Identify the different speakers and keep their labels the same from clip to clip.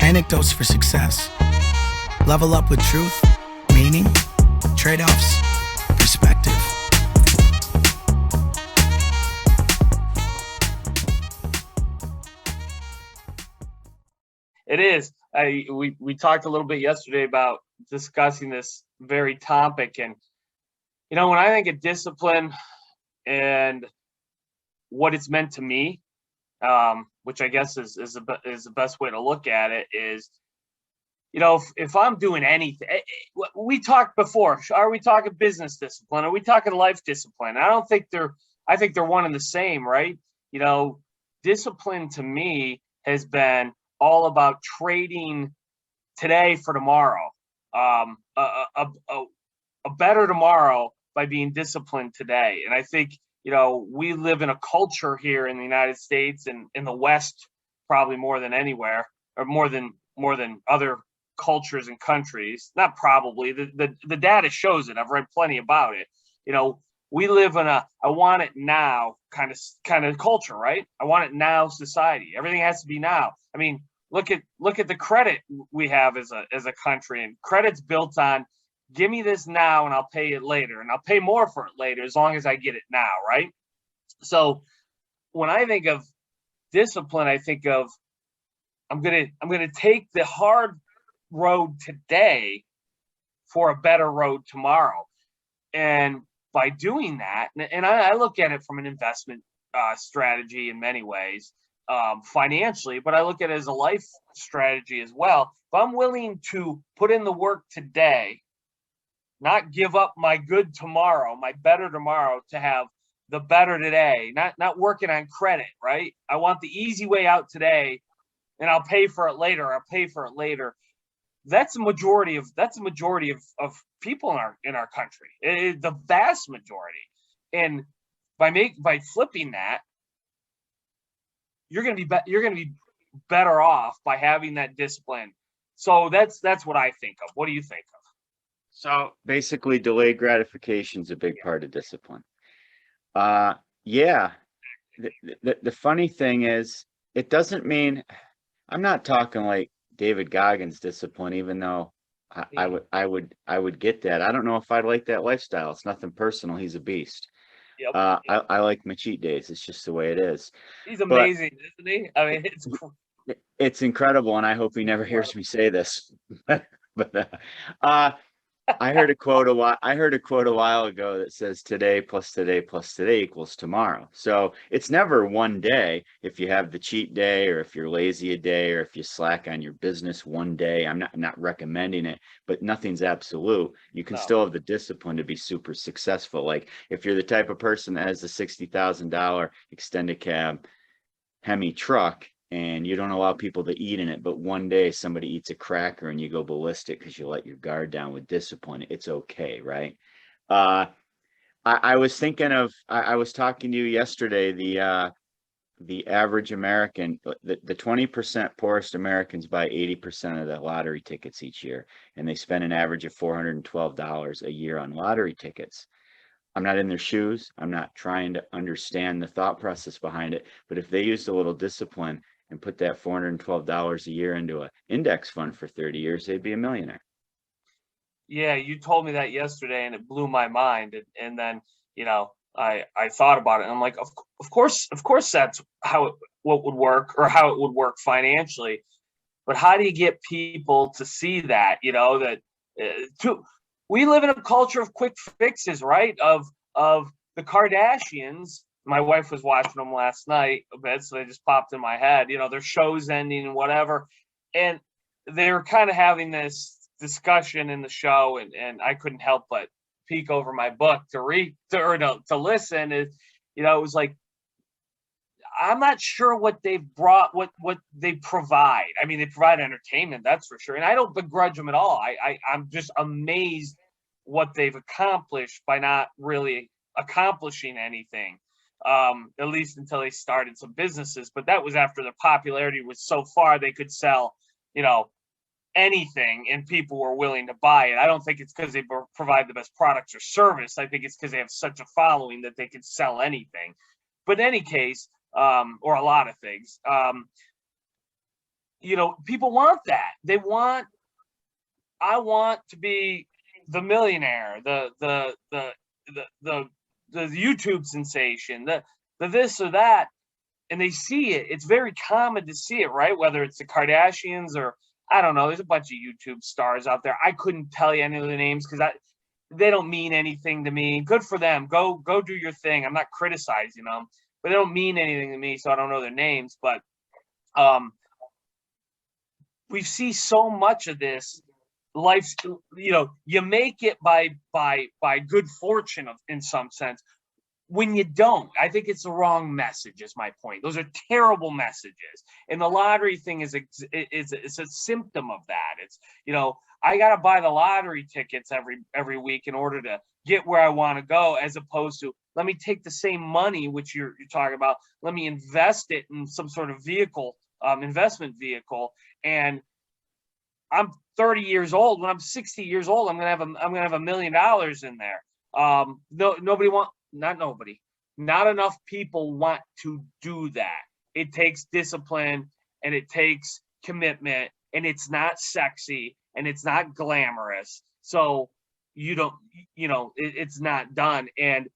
Speaker 1: Anecdotes for success. Level up with truth, meaning, trade-offs, perspective.
Speaker 2: It is. We talked a little bit yesterday about discussing this very topic, and when I think of discipline and what it's meant to me, which I guess is the best way to look at it, is if I'm doing anything. We talked before. Are we talking business discipline? Are we talking life discipline? I don't think they're. I think they're one and the same, right? Discipline to me has been all about trading today for tomorrow, a better tomorrow by being disciplined today. And I think we live in a culture here in the United States and in the West, probably more than anywhere, or more than other cultures and countries. Not probably. The data shows it. I've read plenty about it. We live in a I want it now kind of culture, right? I want it now society. Everything has to be now. I mean, look at the credit we have as a country, and credit's built on give me this now and I'll pay it later, and I'll pay more for it later as long as I get it now, right? So when I think of discipline, I think of I'm gonna take the hard road today for a better road tomorrow. And by doing that, and I look at it from an investment strategy in many ways, financially, but I look at it as a life strategy as well. If I'm willing to put in the work today, not give up my good tomorrow, my better tomorrow, to have the better today, not working on credit, right? I want the easy way out today, and I'll pay for it later. That's a majority of people in our country, the vast majority. And by flipping that, you're going to be better off by having that discipline. So that's what I think of. What do you think of?
Speaker 3: So basically, delayed gratification is a big part of discipline. Yeah. The funny thing is, it doesn't mean I'm not talking like David Goggins discipline, even though I would get that. I don't know if I'd like that lifestyle. It's nothing personal. He's a beast.
Speaker 2: Yep.
Speaker 3: I like my cheat days. It's just the way it is.
Speaker 2: He's amazing, isn't he? I mean,
Speaker 3: it's incredible, and I hope he never hears me say this. But I heard a quote a while ago that says today plus today plus today equals tomorrow. So it's never one day. If you have the cheat day, or if you're lazy a day, or if you slack on your business one day, I'm not recommending it, but nothing's absolute. You can still have the discipline to be super successful. Like if you're the type of person that has a $60,000 extended cab Hemi truck, and you don't allow people to eat in it, but one day somebody eats a cracker and you go ballistic because you let your guard down with discipline, it's okay, right? I was thinking of, I was talking to you yesterday, the average American, the 20% poorest Americans buy 80% of the lottery tickets each year, and they spend an average of $412 a year on lottery tickets. I'm not in their shoes. I'm not trying to understand the thought process behind it, but if they used a little discipline and put that $412 a year into an index fund for 30 years, they'd be a millionaire.
Speaker 2: Yeah, you told me that yesterday, and it blew my mind. And then, I thought about it, and I'm like, of course, that's what would work, or how it would work financially. But how do you get people to see that? We live in a culture of quick fixes, right? Of the Kardashians. My wife was watching them last night a bit, so they just popped in my head. Their show's ending and whatever, and they were kind of having this discussion in the show, and I couldn't help but peek over my book to read to listen. It was like, I'm not sure what they've brought, what they provide. I mean, they provide entertainment, that's for sure, and I don't begrudge them at all. I'm just amazed what they've accomplished by not really accomplishing anything. At least until they started some businesses, but that was after their popularity was so far they could sell, anything, and people were willing to buy it. I don't think it's because they provide the best products or service. I think it's because they have such a following that they can sell anything. But in any case, or a lot of things, people want that. I want to be the millionaire, the YouTube sensation, the this or that, and they see it. It's very common to see it, right? Whether it's the Kardashians or I don't know. There's a bunch of YouTube stars out there. I couldn't tell you any of the names because they don't mean anything to me. Good for them. Go do your thing. I'm not criticizing them, but they don't mean anything to me, so I don't know their names. But we see so much of this life. You make it by good fortune in some sense. When you don't, I think it's the wrong message is my point. Those are terrible messages. And the lottery thing is a symptom of that. It's, I got to buy the lottery tickets every week in order to get where I want to go, as opposed to let me take the same money, which you're talking about, let me invest it in some sort of vehicle, investment vehicle. And I'm 30 years old. When I'm 60 years old, I'm going to have $1 million in there. Not enough people want to do that. It takes discipline and it takes commitment, and it's not sexy and it's not glamorous. So it's not done. And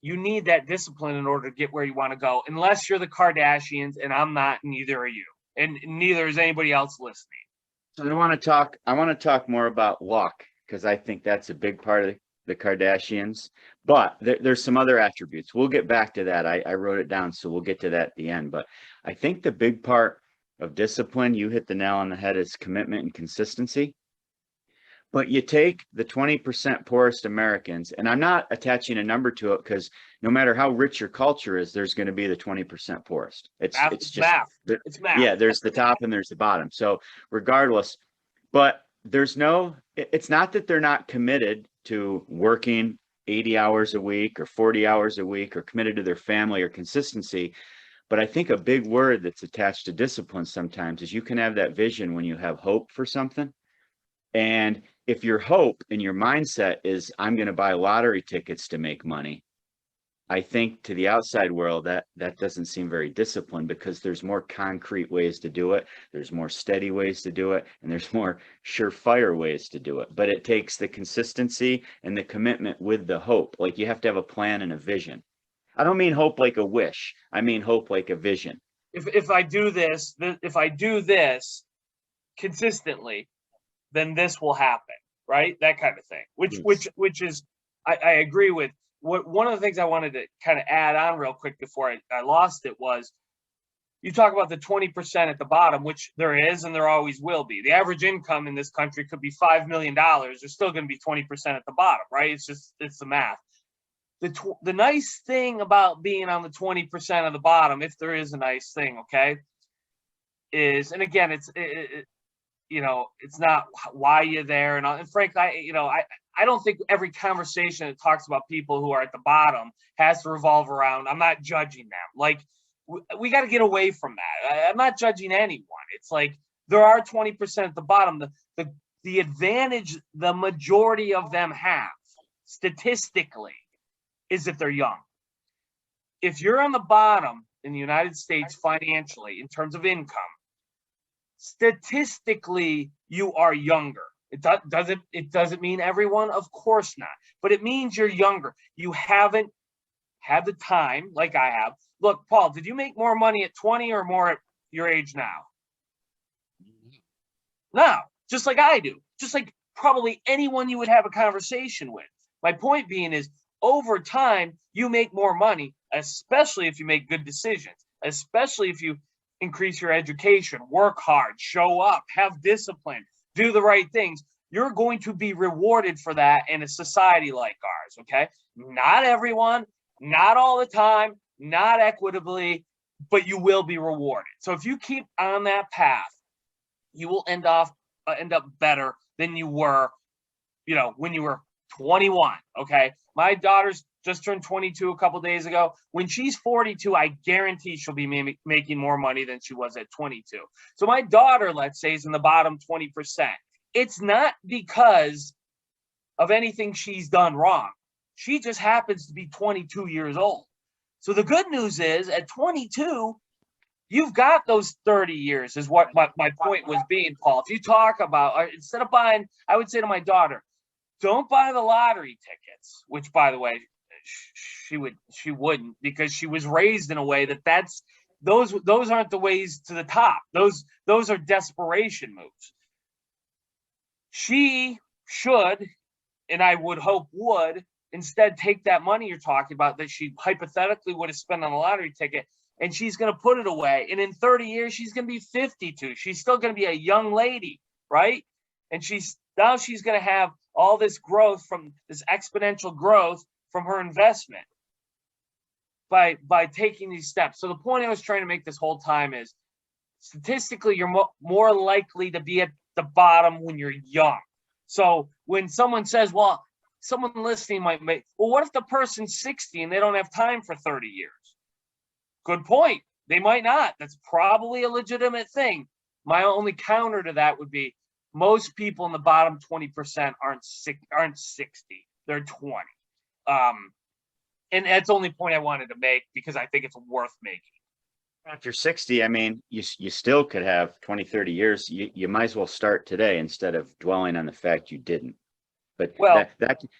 Speaker 2: you need that discipline in order to get where you want to go, unless you're the Kardashians, and I'm not, neither are you. And neither is anybody else listening.
Speaker 3: So I want to talk more about luck, because I think that's a big part of the Kardashians, but there's some other attributes. We'll get back to that. I wrote it down, so we'll get to that at the end. But I think the big part of discipline, you hit the nail on the head, is commitment and consistency. But you take the 20% poorest Americans, and I'm not attaching a number to it, because no matter how rich your culture is, there's going to be the 20% poorest. It's just
Speaker 2: math. It's math.
Speaker 3: Yeah, there's the top and there's the bottom. So regardless, but it's not that they're not committed to working 80 hours a week or 40 hours a week, or committed to their family or consistency. But I think a big word that's attached to discipline sometimes is you can have that vision when you have hope for something. And if your hope and your mindset is, I'm going to buy lottery tickets to make money, I think to the outside world, that doesn't seem very disciplined, because there's more concrete ways to do it. There's more steady ways to do it. And there's more surefire ways to do it. But it takes the consistency and the commitment with the hope. Like, you have to have a plan and a vision. I don't mean hope like a wish. I mean hope like a vision.
Speaker 2: If I do this consistently, then this will happen, right? That kind of thing, which is, I agree with. One of the things I wanted to kind of add on real quick before I lost it was, you talk about the 20% at the bottom, which there is and there always will be. The average income in this country could be $5 million. There's still going to be 20% at the bottom, right? It's the math. The nice thing about being on the 20% of the bottom, if there is a nice thing, okay, is, and again, it's not why you're there. And frankly, I don't think every conversation that talks about people who are at the bottom has to revolve around, I'm not judging them. Like, we got to get away from that. I'm not judging anyone. It's like, there are 20% at the bottom. The advantage the majority of them have, statistically, is that they're young. If you're on the bottom in the United States financially, in terms of income, statistically, you are younger. It doesn't mean everyone, of course not, but it means you're younger. You haven't had the time like I have. Look, Paul, did you make more money at 20 or more at your age now? No, just like I do, just like probably anyone you would have a conversation with. My point being is, over time, you make more money, especially if you make good decisions, especially if you increase your education, work hard, show up, have discipline, do the right things. You're going to be rewarded for that in a society like ours, okay? Not everyone, not all the time, not equitably, but you will be rewarded. So if you keep on that path, you will end up better than you were, when you were 21, okay? My daughter's just turned 22 a couple days ago. When she's 42, I guarantee she'll be making more money than she was at 22. So my daughter, let's say, is in the bottom 20%. It's not because of anything she's done wrong. She just happens to be 22 years old. So the good news is, at 22, you've got those 30 years is what my point was being, Paul. If you talk about, instead of buying, I would say to my daughter, don't buy the lottery tickets, which by the way, she wouldn't, because she was raised in a way that's those aren't the ways to the top. Those are desperation moves. She should, and I would hope would, instead take that money you're talking about that she hypothetically would have spent on a lottery ticket, and she's going to put it away. And in 30 years, she's going to be 52. She's still going to be a young lady, right? And she's going to have all this growth from this exponential growth from her investment by taking these steps. So the point I was trying to make this whole time is, statistically, you're more likely to be at the bottom when you're young. So when someone says, well, someone listening might make, well, what if the person's 60 and they don't have time for 30 years? Good point. They might not. That's probably a legitimate thing. My only counter to that would be, most people in the bottom 20% aren't 60. They're 20. And that's the only point I wanted to make, because I think it's worth making.
Speaker 3: After 60, I mean, you still could have 20, 30 years. You might as well start today instead of dwelling on the fact you didn't. But
Speaker 2: well,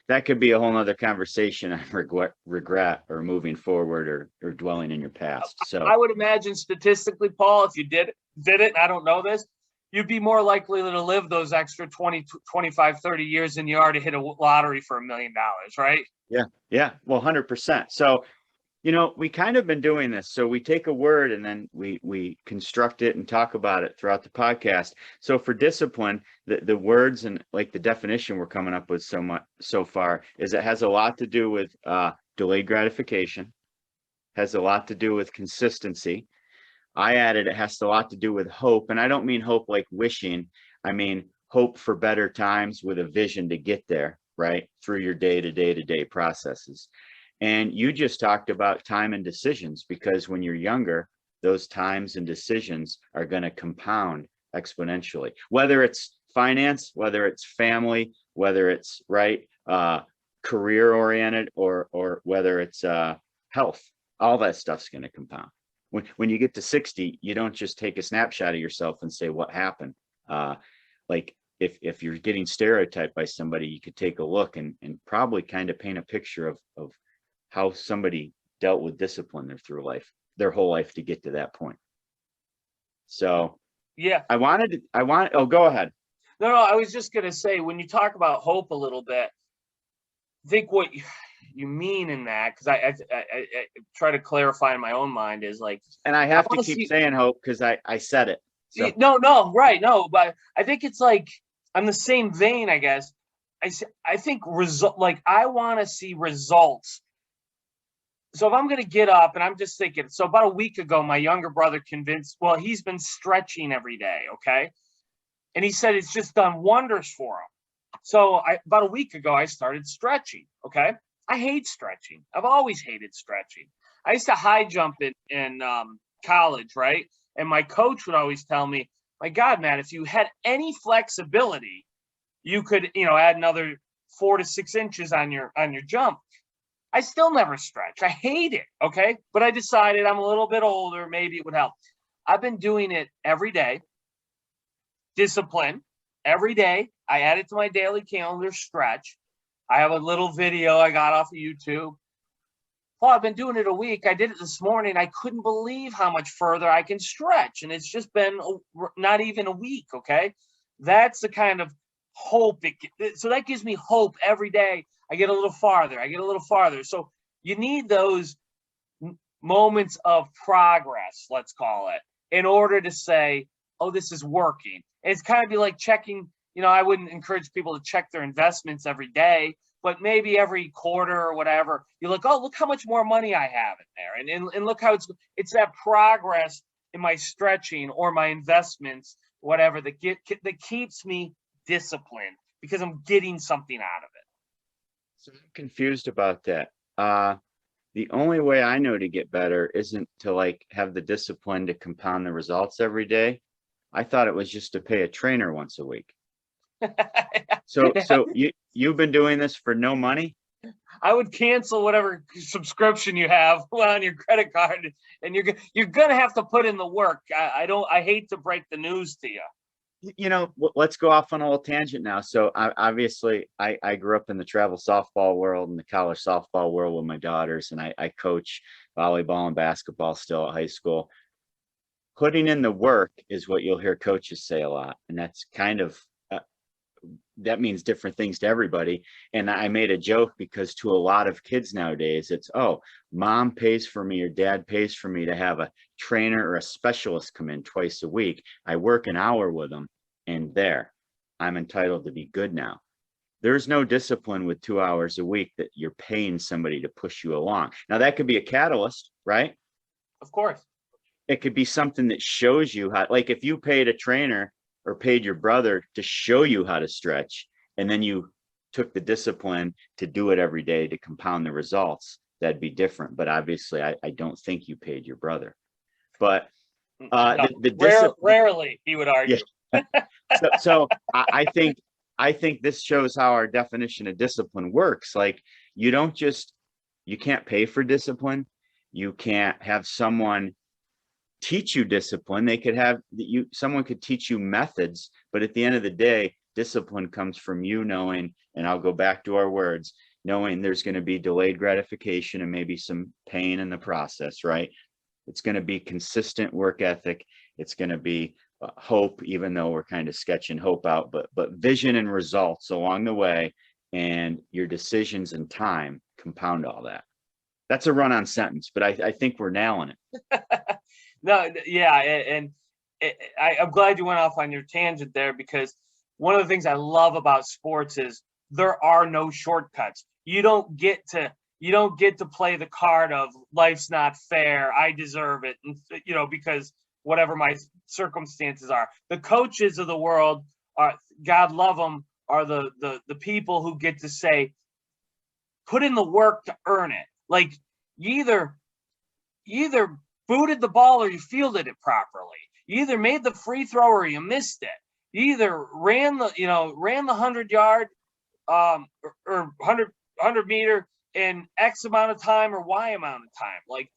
Speaker 3: that could be a whole nother conversation on regret or moving forward or dwelling in your past. So
Speaker 2: I would imagine statistically, Paul, if you did it, I don't know this, you'd be more likely to live those extra 20, 25, 30 years than you are to hit a lottery for $1 million, right?
Speaker 3: Yeah. Well, 100%. So, we kind of been doing this. So we take a word and then we construct it and talk about it throughout the podcast. So for discipline, the words and like the definition we're coming up with so far is it has a lot to do with delayed gratification, has a lot to do with consistency. I added it has a lot to do with hope. And I don't mean hope like wishing. I mean hope for better times with a vision to get there, right? Through your day-to-day processes. And you just talked about time and decisions, because when you're younger, those times and decisions are going to compound exponentially, whether it's finance, whether it's family, whether it's career oriented, or whether it's health. All that stuff's going to compound. When you get to 60, you don't just take a snapshot of yourself and say what happened. Like if you're getting stereotyped by somebody, you could take a look and probably kind of paint a picture of how somebody dealt with discipline their whole life to get to that point. So
Speaker 2: yeah,
Speaker 3: oh, go ahead.
Speaker 2: No, I was just going to say, when you talk about hope a little bit, I think what you mean in that, because I try to clarify in my own mind, is like,
Speaker 3: and I have to keep saying hope because I said it. So.
Speaker 2: No, right. No, but I think it's like, on the same vein, I guess, I think I want to see results. So if I'm going to get up, and I'm just thinking, so about a week ago, my younger brother he's been stretching every day. Okay. And he said it's just done wonders for him. So about a week ago, I started stretching. Okay. I hate stretching. I've always hated stretching. I used to high jump in college. Right. And my coach would always tell me, my God, Matt, if you had any flexibility, you could, add another 4 to 6 inches on your jump. I still never stretch. I hate it. Okay. But I decided I'm a little bit older. Maybe it would help. I've been doing it every day. Discipline. Every day. I add it to my daily calendar, stretch. I have a little video I got off of YouTube. Well, I've been doing it a week. I did it this morning. I couldn't believe how much further I can stretch. And it's just been not even a week. Okay. That's the kind of hope. So that gives me hope every day. I get a little farther. So you need those moments of progress, let's call it, in order to say, oh, this is working. And it's kind of be like checking, I wouldn't encourage people to check their investments every day, but maybe every quarter or whatever, you look, oh, look how much more money I have in there. And look how it's that progress in my stretching or my investments, whatever, that keeps me disciplined, because I'm getting something out of it.
Speaker 3: So I'm confused about that. The only way I know to get better isn't to have the discipline to compound the results every day. I thought it was just to pay a trainer once a week. So you've been doing this for no money?
Speaker 2: I would cancel whatever subscription you have on your credit card, and you're gonna have to put in the work. I hate to break the news to you.
Speaker 3: Let's go off on a little tangent now. So obviously I grew up in the travel softball world and the college softball world with my daughters, and I coach volleyball and basketball still at high school. Putting in the work is what you'll hear coaches say a lot. And that's kind of, that means different things to everybody. And I made a joke because to a lot of kids nowadays, it's, oh, mom pays for me or dad pays for me to have a trainer or a specialist come in twice a week. I work an hour with them and there, I'm entitled to be good now. There's no discipline with 2 hours a week that you're paying somebody to push you along. Now that could be a catalyst, right?
Speaker 2: Of course.
Speaker 3: It could be something that shows you how, like if you paid a trainer or paid your brother to show you how to stretch, and then you took the discipline to do it every day to compound the results, that'd be different. But obviously I don't think you paid your brother. But
Speaker 2: no, rarely he would argue.
Speaker 3: Yeah. so I think this shows how our definition of discipline works. Like you can't pay for discipline. You can't have someone teach you discipline. Someone could teach you methods, but at the end of the day, discipline comes from you knowing, and I'll go back to our words, knowing there's going to be delayed gratification and maybe some pain in the process, right? It's going to be consistent work ethic. It's going to be hope, even though we're kind of sketching hope out, but vision and results along the way, and your decisions and time compound all that. That's a run-on sentence, but I think we're nailing it.
Speaker 2: No, yeah, and I'm glad you went off on your tangent there, because one of the things I love about sports is there are no shortcuts. You don't get to play the card of life's not fair, I deserve it, and because whatever my circumstances are. The coaches of the world are, God love them, are the people who get to say, put in the work to earn it. Like you either booted the ball or you fielded it properly. You either made the free throw or you missed it. You either ran the 100-yard or 100 meter in X amount of time or Y amount of time. Like,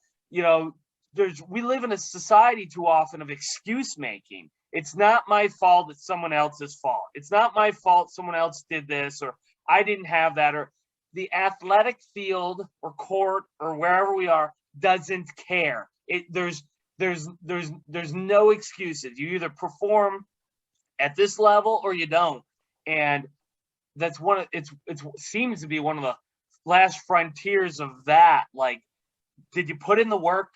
Speaker 2: we live in a society too often of excuse making. It's not my fault, it's someone else's fault. It's not my fault someone else did this, or I didn't have that, or the athletic field or court or wherever we are doesn't care. There's no excuses. You either perform at this level or you don't. And that's it seems to be one of the last frontiers of that. Like, did you put in the work?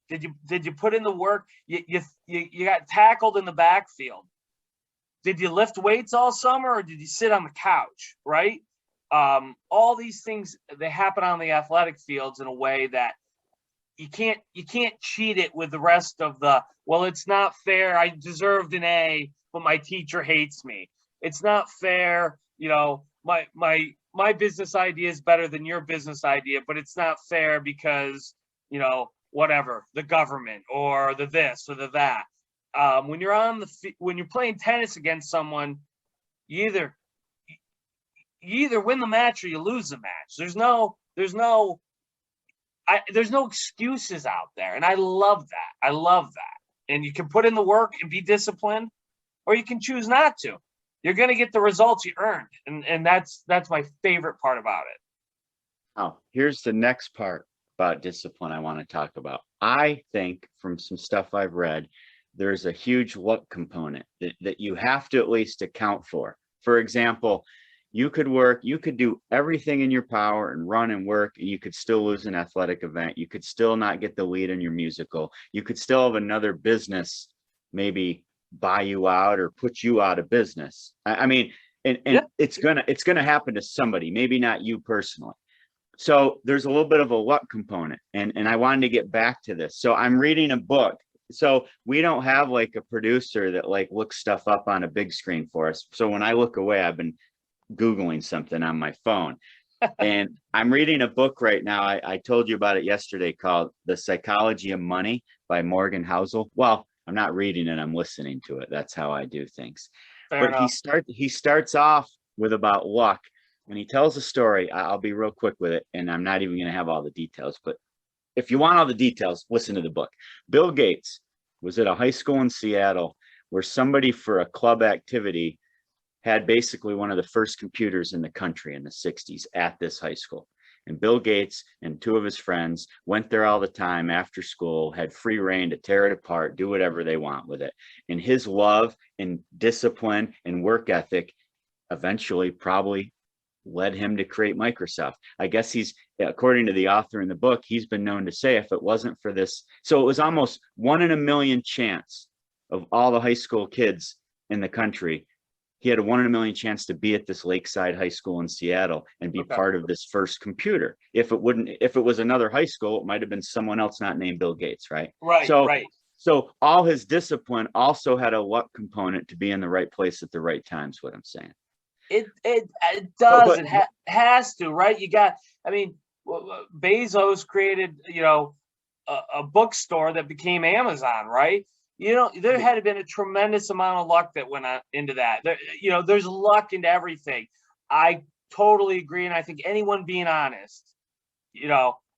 Speaker 2: Did you put in the work? You got tackled in the backfield. Did you lift weights all summer, or did you sit on the couch? Right? All these things, they happen on the athletic fields in a way that you can't cheat it with the rest of well, it's not fair, I deserved an A, but my teacher hates me. It's not fair, my business idea is better than your business idea, but it's not fair because, whatever, the government or the this or the that. When you're playing tennis against someone, you either win the match or you lose the match. There's no excuses out there. And I love that. And you can put in the work and be disciplined, or you can choose not to. You're going to get the results you earned. And that's my favorite part about it.
Speaker 3: Oh, here's the next part about discipline I want to talk about. I think from some stuff I've read, there's a huge luck component that you have to at least account for. For example, you could do everything in your power and run and work, and you could still lose an athletic event. You could still not get the lead in your musical. You could still have another business maybe buy you out or put you out of business. I mean, and yeah, it's gonna happen to somebody, maybe not you personally. So there's a little bit of a luck component, and I wanted to get back to this. So I'm reading a book. So we don't have like a producer that like looks stuff up on a big screen for us. So when I look away, I've been Googling something on my phone. And I'm reading a book right now. I told you about it yesterday, called The Psychology of Money by Morgan Housel. Well, I'm not reading it, I'm listening to it. That's how I do things. Fair enough. He starts off with about luck. And he tells a story. I'll be real quick with it, and I'm not even going to have all the details. But if you want all the details, listen to the book. Bill Gates was at a high school in Seattle where somebody for a club activity had basically one of the first computers in the country in the 60s at this high school. And Bill Gates and two of his friends went there all the time after school, had free reign to tear it apart, do whatever they want with it. And his love and discipline and work ethic eventually probably led him to create Microsoft. I guess he's, according to the author in the book, he's been known to say if it wasn't for this, so it was almost 1 in a million chance of all the high school kids in the country. He had a 1 in a million chance to be at this Lakeside High School in Seattle and be part of this first computer. If it was another high school, it might have been someone else not named Bill Gates, right?
Speaker 2: Right,
Speaker 3: so,
Speaker 2: right.
Speaker 3: So all his discipline also had a luck component to be in the right place at the right time, is what I'm saying.
Speaker 2: It does. It has to, right? You got, I mean, Bezos created, a bookstore that became Amazon, right? There had been a tremendous amount of luck that went into that. There's luck into everything. I totally agree. And I think anyone being honest,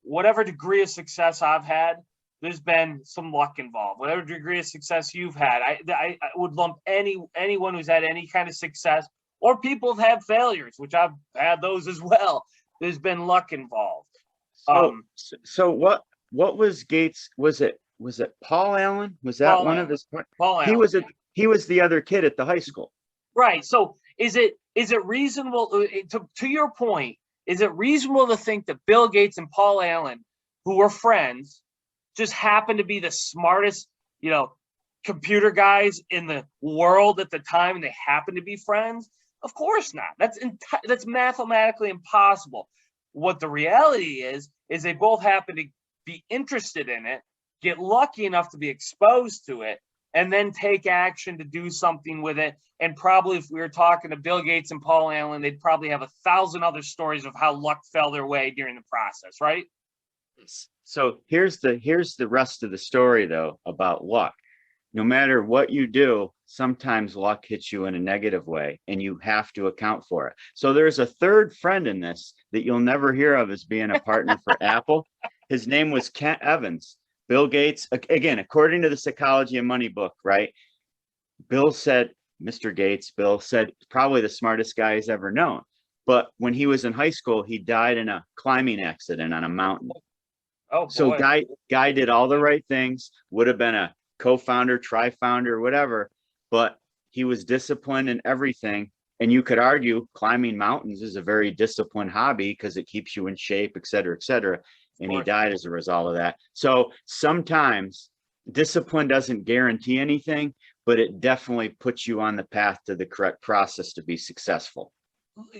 Speaker 2: whatever degree of success I've had, there's been some luck involved. Whatever degree of success you've had, I would lump anyone who's had any kind of success, or people have had failures, which I've had those as well. There's been luck involved.
Speaker 3: So what was Gates? Was it Paul Allen? Was that one of his?
Speaker 2: Paul Allen.
Speaker 3: He was the other kid at the high school.
Speaker 2: Right. So is it reasonable to your point? Is it reasonable to think that Bill Gates and Paul Allen, who were friends, just happened to be the smartest, computer guys in the world at the time, and they happened to be friends? Of course not. That's mathematically impossible. What the reality is they both happen to be interested in it, get lucky enough to be exposed to it, and then take action to do something with it. And probably if we were talking to Bill Gates and Paul Allen, they'd probably have 1,000 other stories of how luck fell their way during the process, right?
Speaker 3: So here's the rest of the story, though, about luck. No matter what you do, sometimes luck hits you in a negative way, and you have to account for it. So there's a third friend in this that you'll never hear of as being a partner for Apple. His name was Kent Evans. Bill Gates, again, according to the Psychology of Money book, right? Bill said, probably the smartest guy he's ever known. But when he was in high school, he died in a climbing accident on a mountain.
Speaker 2: Oh, boy.
Speaker 3: So guy did all the right things, would have been a co-founder, tri-founder, whatever, but he was disciplined in everything. And you could argue climbing mountains is a very disciplined hobby because it keeps you in shape, et cetera, et cetera. And he died as a result of that. So sometimes discipline doesn't guarantee anything, but it definitely puts you on the path to the correct process to be successful.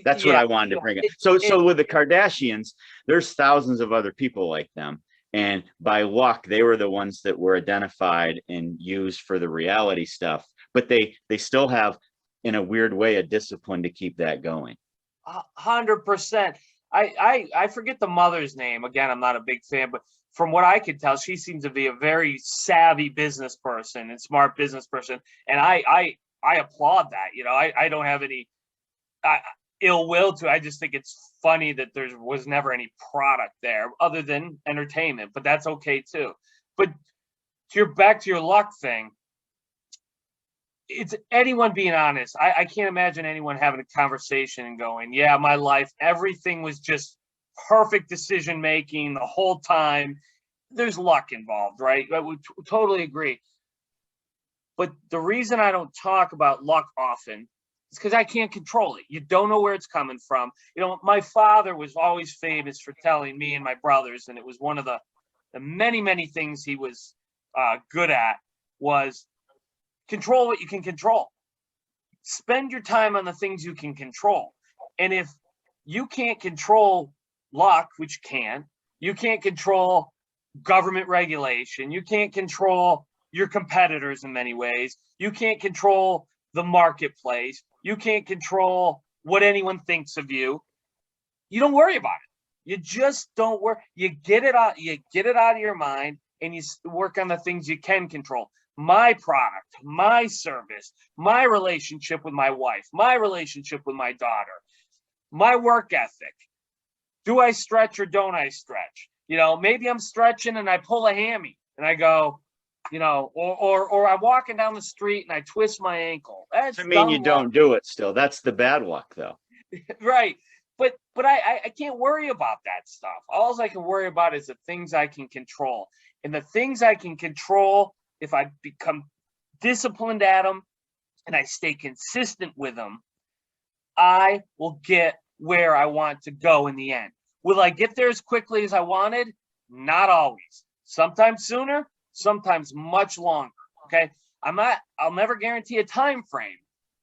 Speaker 3: That's what I wanted to bring up. So with the Kardashians, there's thousands of other people like them. And by luck, they were the ones that were identified and used for the reality stuff. But they still have, in a weird way, a discipline to keep that going.
Speaker 2: 100%. I forget the mother's name. Again, I'm not a big fan, but from what I could tell, she seems to be a very savvy business person and smart business person. And I applaud that. I don't have any ill will to. I just think it's funny that there was never any product there other than entertainment, but that's okay too. But back to your luck thing. It's anyone being honest. I can't imagine anyone having a conversation and going, yeah, my life, everything was just perfect decision making the whole time. There's luck involved, right? I would totally agree. But the reason I don't talk about luck often is because I can't control it. You don't know where it's coming from. My father was always famous for telling me and my brothers, and it was one of the many, many things he was good at, was control what you can control. Spend your time on the things you can control. And if you can't control luck, which you can't control government regulation, you can't control your competitors in many ways, you can't control the marketplace, you can't control what anyone thinks of you, you don't worry about it. You just don't worry. You get it out of your mind, and you work on the things you can control. My product, my service, my relationship with my wife, my relationship with my daughter. My work ethic. Do I stretch or don't I stretch? Maybe I'm stretching and I pull a hammy and I go, or I'm walking down the street and I twist my ankle. That's
Speaker 3: I mean, you
Speaker 2: dumb luck.
Speaker 3: don't do it still. That's the bad luck, though.
Speaker 2: Right. But I can't worry about that stuff. All I can worry about is the things I can control. And the things I can control, if I become disciplined at them and I stay consistent with them, I will get where I want to go in the end. Will I get there as quickly as I wanted? Not always. Sometimes sooner, sometimes much longer. Okay. I'll never guarantee a time frame,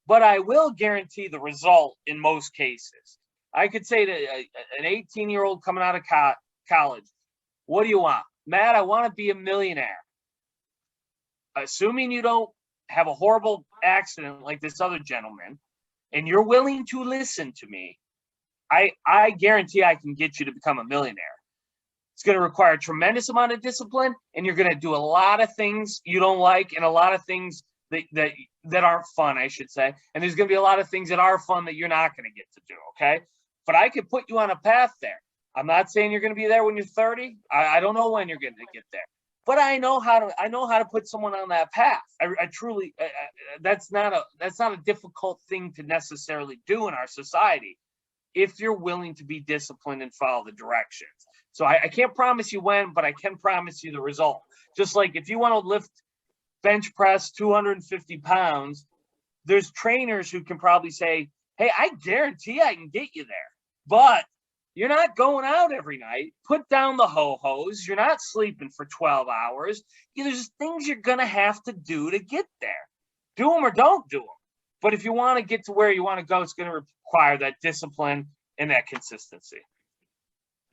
Speaker 2: but I will guarantee the result in most cases. I could say to an 18-year-old coming out of college, what do you want? Matt, I want to be a millionaire. Assuming you don't have a horrible accident like this other gentleman, and you're willing to listen to me, I guarantee I can get you to become a millionaire. It's going to require a tremendous amount of discipline, and you're going to do a lot of things you don't like and a lot of things that aren't fun, I should say. And there's going to be a lot of things that are fun that you're not going to get to do, okay? But I could put you on a path there. I'm not saying you're going to be there when you're 30. I don't know when you're going to get there. But I know how to put someone on that path. I truly, that's not a difficult thing to necessarily do in our society if you're willing to be disciplined and follow the directions. So I can't promise you when, but I can promise you the result. Just like if you want to lift bench press 250 pounds, there's trainers who can probably say, hey, I guarantee I can get you there. But you're not going out every night. Put down the ho-hos. You're not sleeping for 12 hours. There's things you're going to have to do to get there. Do them or don't do them. But if you want to get to where you want to go, it's going to require that discipline and that consistency.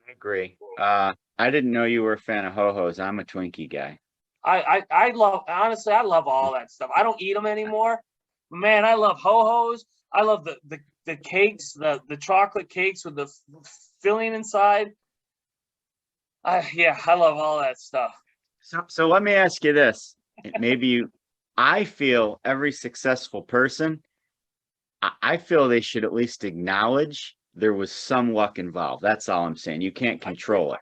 Speaker 3: I agree. I didn't know you were a fan of ho-hos. I'm a Twinkie guy.
Speaker 2: I love all that stuff. I don't eat them anymore. Man, I love ho-hos. I love the cakes, the chocolate cakes with the filling inside. I love all that stuff.
Speaker 3: So let me ask you this. I feel every successful person, I feel they should at least acknowledge there was some luck involved. That's all I'm saying. You can't control it.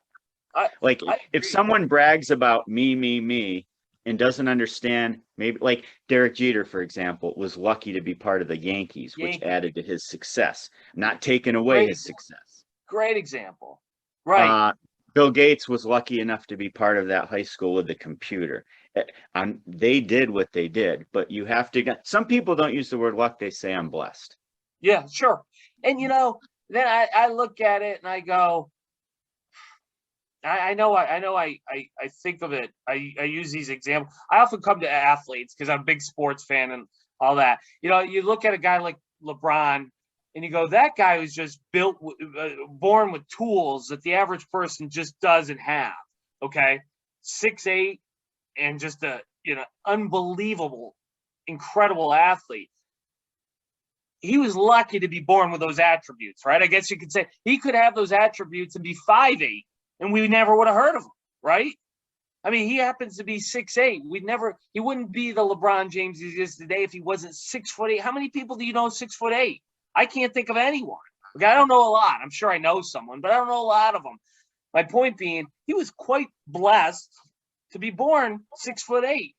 Speaker 3: If someone brags about me, and doesn't understand, maybe like Derek Jeter, for example, was lucky to be part of the Yankees, which added to his success, not taking away his success.
Speaker 2: Great example. Right.
Speaker 3: Bill Gates was lucky enough to be part of that high school with the computer. They did what they did, but you have to get, some people don't use the word luck. They say I'm blessed.
Speaker 2: Yeah, sure. And then I look at it and I go, I think of it. I use these examples. I often come to athletes because I'm a big sports fan and all that. You look at a guy like LeBron and you go, that guy was just born with tools that the average person just doesn't have. Okay. 6'8" and just a, unbelievable, incredible athlete. He was lucky to be born with those attributes, right? I guess you could say he could have those attributes and be 5'8". And we never would have heard of him, right? I mean, he happens to be 6'8". He wouldn't be the LeBron James he is today if he wasn't 6'8". How many people do you know 6'8"? I can't think of anyone. Okay, I don't know a lot. I'm sure I know someone, but I don't know a lot of them. My point being, he was quite blessed to be born 6'8".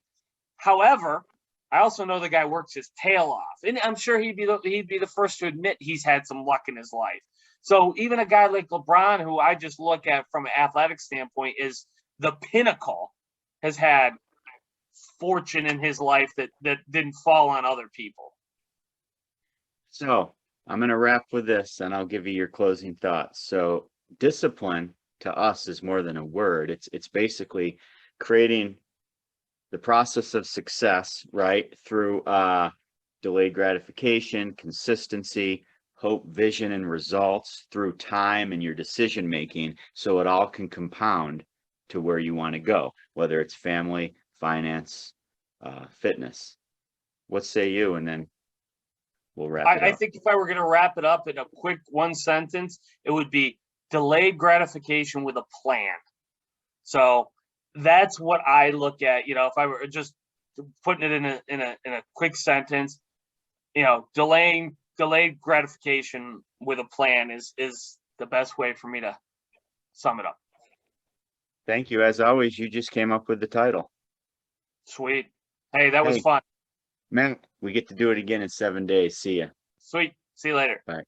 Speaker 2: However, I also know the guy works his tail off, and I'm sure he'd be the first to admit he's had some luck in his life. So even a guy like LeBron, who I just look at from an athletic standpoint, is the pinnacle, has had fortune in his life that didn't fall on other people.
Speaker 3: So I'm going to wrap with this and I'll give you your closing thoughts. So discipline to us is more than a word. It's basically creating the process of success, right? Through delayed gratification, consistency, hope, vision, and results through time and your decision making, so it all can compound to where you want to go, whether it's family, finance, fitness. What say you? And then we'll wrap it up.
Speaker 2: I think if I were going to wrap it up in a quick one sentence, it would be delayed gratification with a plan. So that's what I look at. If I were just putting it in a quick sentence, delaying delayed gratification with a plan is the best way for me to sum it up.
Speaker 3: Thank you. As always, you just came up with the title.
Speaker 2: Sweet. Hey, that was
Speaker 3: Hey.
Speaker 2: fun.
Speaker 3: Man, we get to do it again in 7 days. See ya.
Speaker 2: Sweet. See you later.
Speaker 3: Bye.